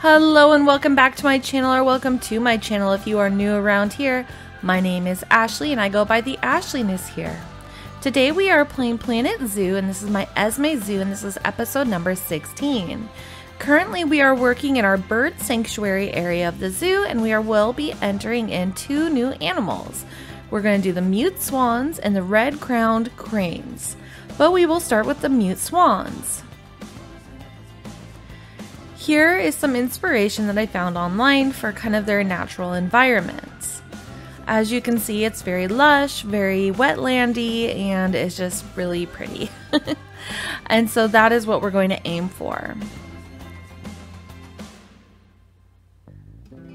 Hello and welcome back to my channel, or welcome to my channel if you are new around here. My name is Ashley and I go by the Ashleyness here. Today we are playing Planet Zoo and this is my Esme Zoo and this is episode number 16. Currently we are working in our bird sanctuary area of the zoo and will be entering in two new animals. We're going to do the mute swans and the red-crowned cranes, but we will start with the mute swans. Here is some inspiration that I found online for kind of their natural environments. As you can see, it's very lush, very wetlandy, and it's just really pretty. And so that is what we're going to aim for.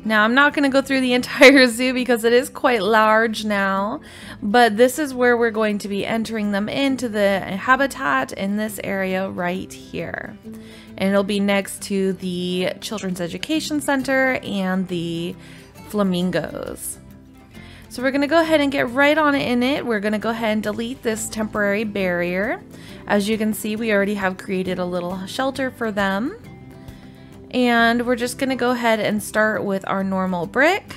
Now, I'm not going to go through the entire zoo because it is quite large now, but this is where we're going to be entering them into the habitat in this area right here. And it'll be next to the Children's Education Center and the flamingos. So we're going to go ahead and get right on in it. We're going to go ahead and delete this temporary barrier. As you can see, we already have created a little shelter for them. And we're just going to go ahead and start with our normal brick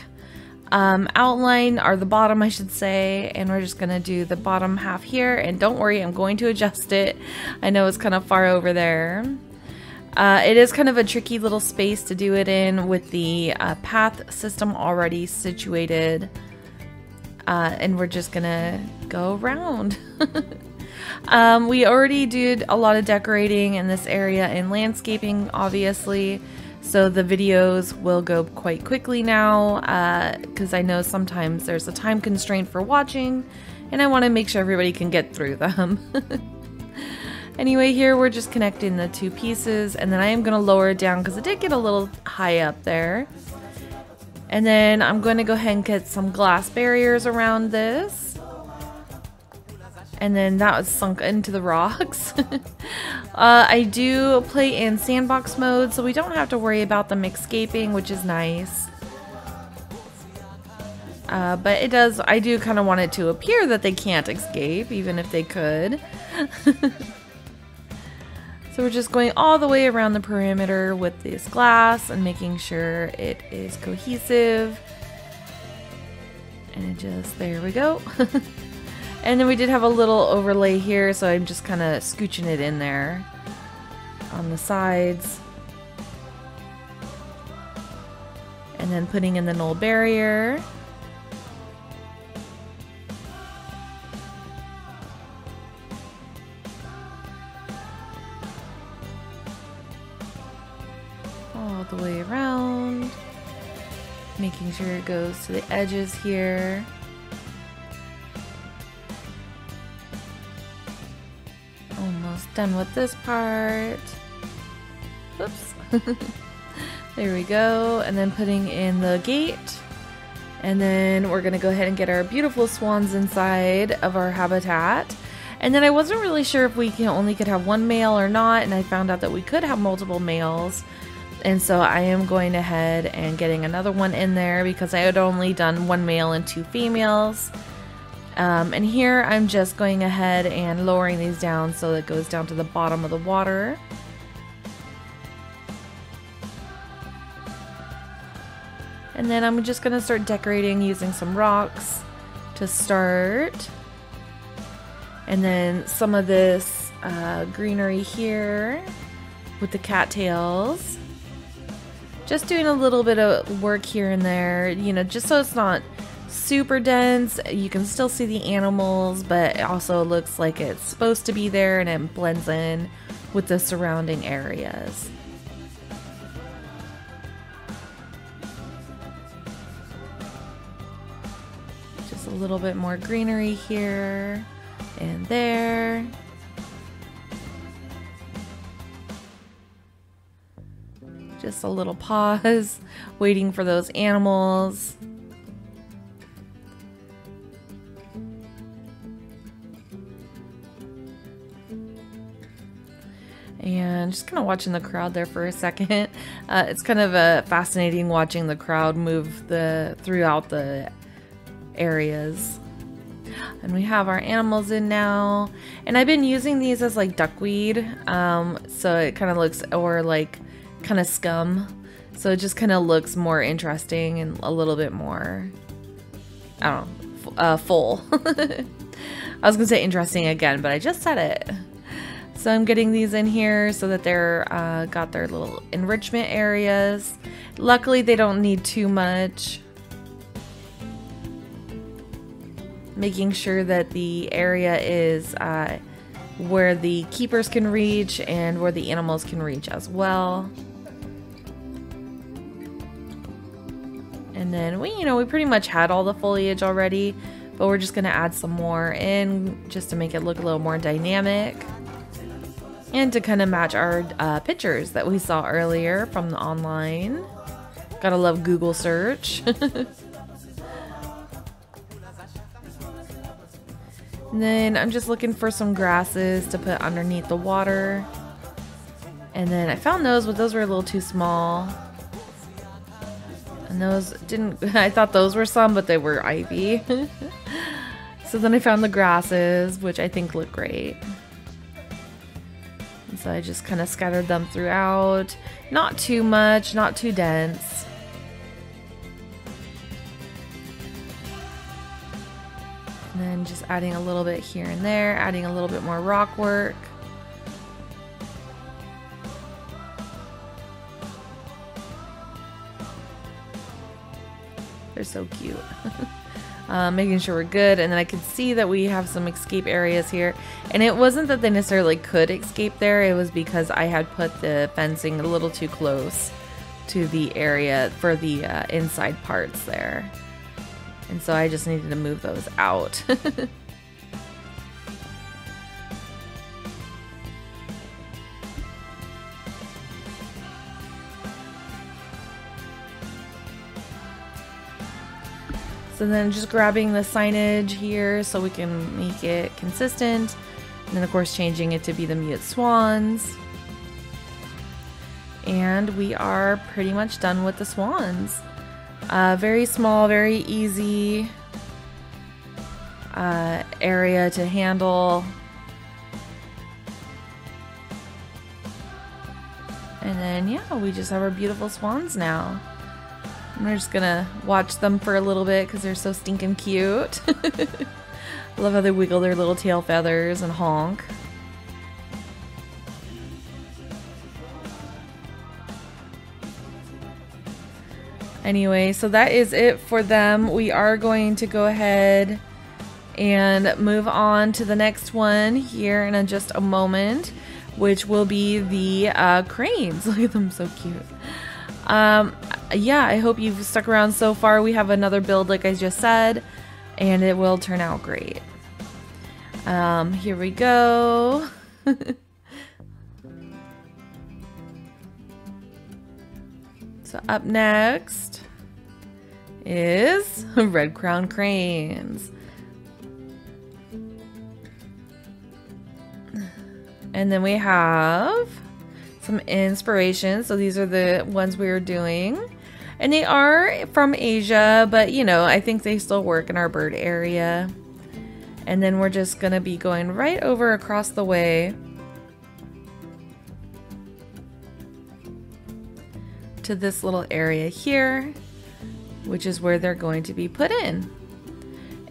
outline, or the bottom I should say, and we're just going to do the bottom half here. And don't worry, I'm going to adjust it. I know it's kind of far over there. It is kind of a tricky little space to do it in with the path system already situated. And we're just going to go around. We already did a lot of decorating in this area and landscaping, obviously, so the videos will go quite quickly now because I know sometimes there's a time constraint for watching and I want to make sure everybody can get through them. Anyway, here we're just connecting the two pieces, and then I am going to lower it down because it did get a little high up there. And then I'm going to go ahead and get some glass barriers around this. And then that was sunk into the rocks. I do play in sandbox mode, so we don't have to worry about them escaping, which is nice. But it does, I do kind of want it to appear that they can't escape, even if they could. So we're just going all the way around the perimeter with this glass and making sure it is cohesive. And it just, there we go. And then we did have a little overlay here, so I'm just kind of scooching it in there on the sides. And then putting in the null barrier. All the way around. Making sure it goes to the edges here. Almost done with this part. Oops. There we go. And then putting in the gate. And then we're going to go ahead and get our beautiful swans inside of our habitat. And then I wasn't really sure if we could have one male or not. And I found out that we could have multiple males. And so I am going ahead and getting another one in there because I had only done one male and two females. And here I'm just going ahead and lowering these down so it goes down to the bottom of the water. And then I'm just going to start decorating using some rocks to start. And then some of this greenery here with the cattails. Just doing a little bit of work here and there, you know, just so it's not super dense. You can still see the animals, but it also looks like it's supposed to be there and it blends in with the surrounding areas. Just a little bit more greenery here and there. Just a little pause, waiting for those animals. And just kind of watching the crowd there for a second. It's kind of fascinating watching the crowd move throughout the areas. And we have our animals in now. And I've been using these as like duckweed. So it kind of looks, or like kind of scum. So it just kind of looks more interesting and a little bit more, I don't know, full. I was gonna say interesting again, but I just said it. So I'm getting these in here so that they're got their little enrichment areas. Luckily they don't need too much. Making sure that the area is where the keepers can reach and where the animals can reach as well. And then we pretty much had all the foliage already, but we're just gonna add some more in just to make it look a little more dynamic and to kind of match our pictures that we saw earlier from the online. Gotta love Google search. And then I'm just looking for some grasses to put underneath the water. And then I found those, but those were a little too small. And those didn't, I thought those were some, but they were ivy. So then I found the grasses, which I think look great. And so I just kind of scattered them throughout. Not too much, not too dense. And then just adding a little bit here and there, adding a little bit more rock work. They're so cute. Making sure we're good, and then I could see that we have some escape areas here. And it wasn't that they necessarily could escape there, it was because I had put the fencing a little too close to the area for the inside parts there. And so I just needed to move those out. So then just grabbing the signage here so we can make it consistent. And then of course changing it to be the mute swans. And we are pretty much done with the swans. Very small, very easy area to handle. And then yeah, we just have our beautiful swans now. And we're just gonna watch them for a little bit because they're so stinking cute. Love how they wiggle their little tail feathers and honk. Anyway, so that is it for them. We are going to go ahead and move on to the next one here in just a moment, which will be the cranes. Look at them, so cute. Yeah, I hope you've stuck around so far. We have another build, like I just said, and it will turn out great. Here we go. So up next is red crown cranes. And then we have some inspiration. So these are the ones we were doing. And they are from Asia, but I think they still work in our bird area. And then we're just gonna be going right over across the way to this little area here, which is where they're going to be put in.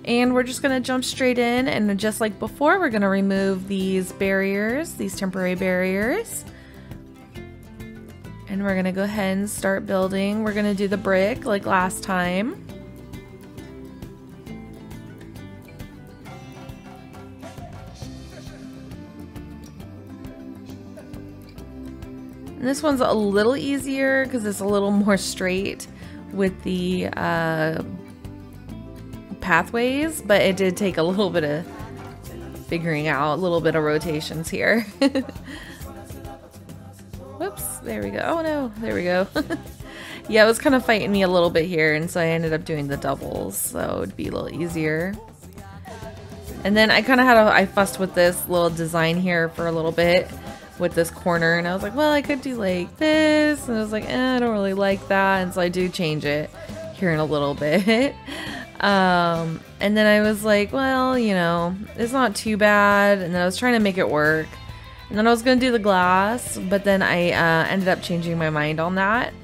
And we're just gonna jump straight in, and just like before, we're gonna remove these barriers, these temporary barriers. And we're gonna go ahead and start building. We're gonna do the brick like last time. And this one's a little easier because it's a little more straight with the pathways, but it did take a little bit of figuring out, a little bit of rotations here. Whoops, there we go. Oh no, there we go. Yeah, it was kind of fighting me a little bit here, and so I ended up doing the doubles, so it would be a little easier. And then I kind of I fussed with this little design here for a little bit with this corner, and I was like, well, I could do like this, and I was like, I don't really like that, and so I do change it here in a little bit. And then I was like, well, it's not too bad, and then I was trying to make it work, and then I was gonna do the glass, but then I ended up changing my mind on that,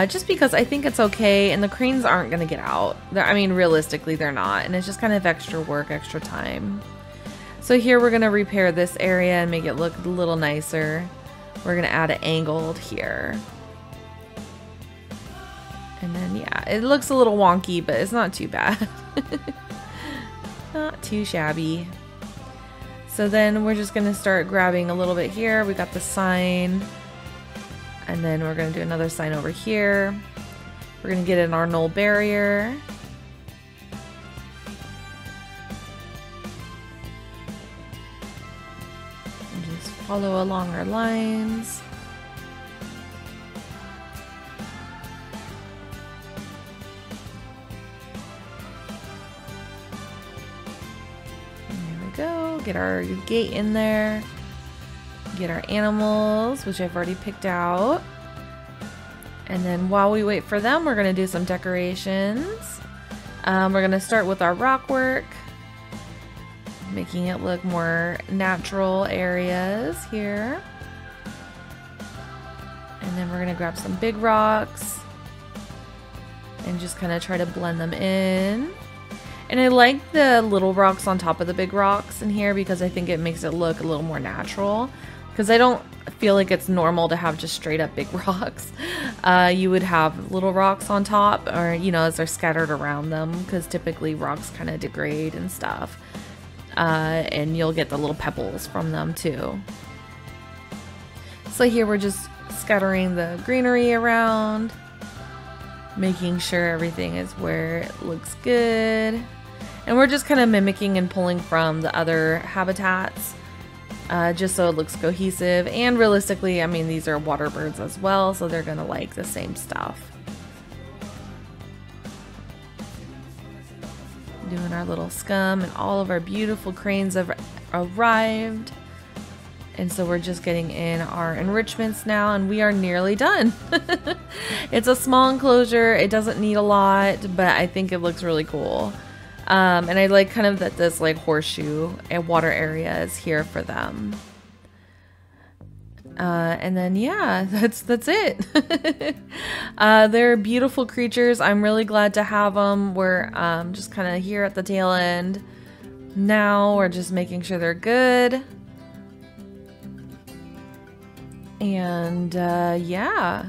just because I think it's okay, and the cranes aren't going to get out. I mean, realistically, they're not, and it's just kind of extra work, extra time. So here we're going to repair this area and make it look a little nicer. We're going to add an angled here. And then, yeah, it looks a little wonky, but it's not too bad. Not too shabby. So then we're just going to start grabbing a little bit here. We got the sign. And then we're going to do another sign over here. We're going to get in our null barrier. And just follow along our lines. And there we go. Get our gate in there. Get our animals, which I've already picked out. And then while we wait for them, we're going to do some decorations. We're going to start with our rock work, making it look more natural areas here. And then we're going to grab some big rocks and just kind of try to blend them in. And I like the little rocks on top of the big rocks in here because I think it makes it look a little more natural. Because I don't feel like it's normal to have just straight up big rocks. You would have little rocks on top, or, you know, as they're scattered around them, because typically rocks kind of degrade and stuff. And you'll get the little pebbles from them too. So here we're just scattering the greenery around, making sure everything is where it looks good. And we're just kind of mimicking and pulling from the other habitats. Just so it looks cohesive, and realistically, I mean, these are water birds as well, so they're gonna like the same stuff. Doing our little scum, and all of our beautiful cranes have arrived. And so we're just getting in our enrichments now, and we are nearly done. It's a small enclosure, it doesn't need a lot, but I think it looks really cool. And I like kind of that this like horseshoe and water area is here for them. And then yeah, that's it. They're beautiful creatures. I'm really glad to have them. We're just kind of here at the tail end. Now we're just making sure they're good. And yeah.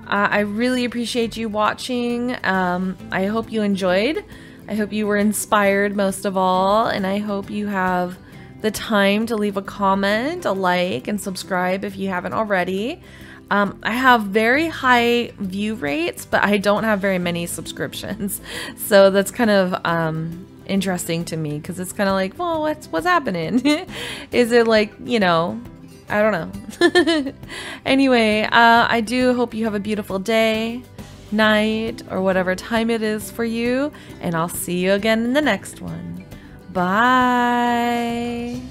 I really appreciate you watching. I hope you enjoyed. I hope you were inspired most of all, and I hope you have the time to leave a comment, a like, and subscribe if you haven't already. I have very high view rates, but I don't have very many subscriptions. So that's kind of interesting to me, because it's kind of like, well, what's happening? Is it like, you know, I don't know. Anyway, I do hope you have a beautiful day, night, or whatever time it is for you, and I'll see you again in the next one. Bye.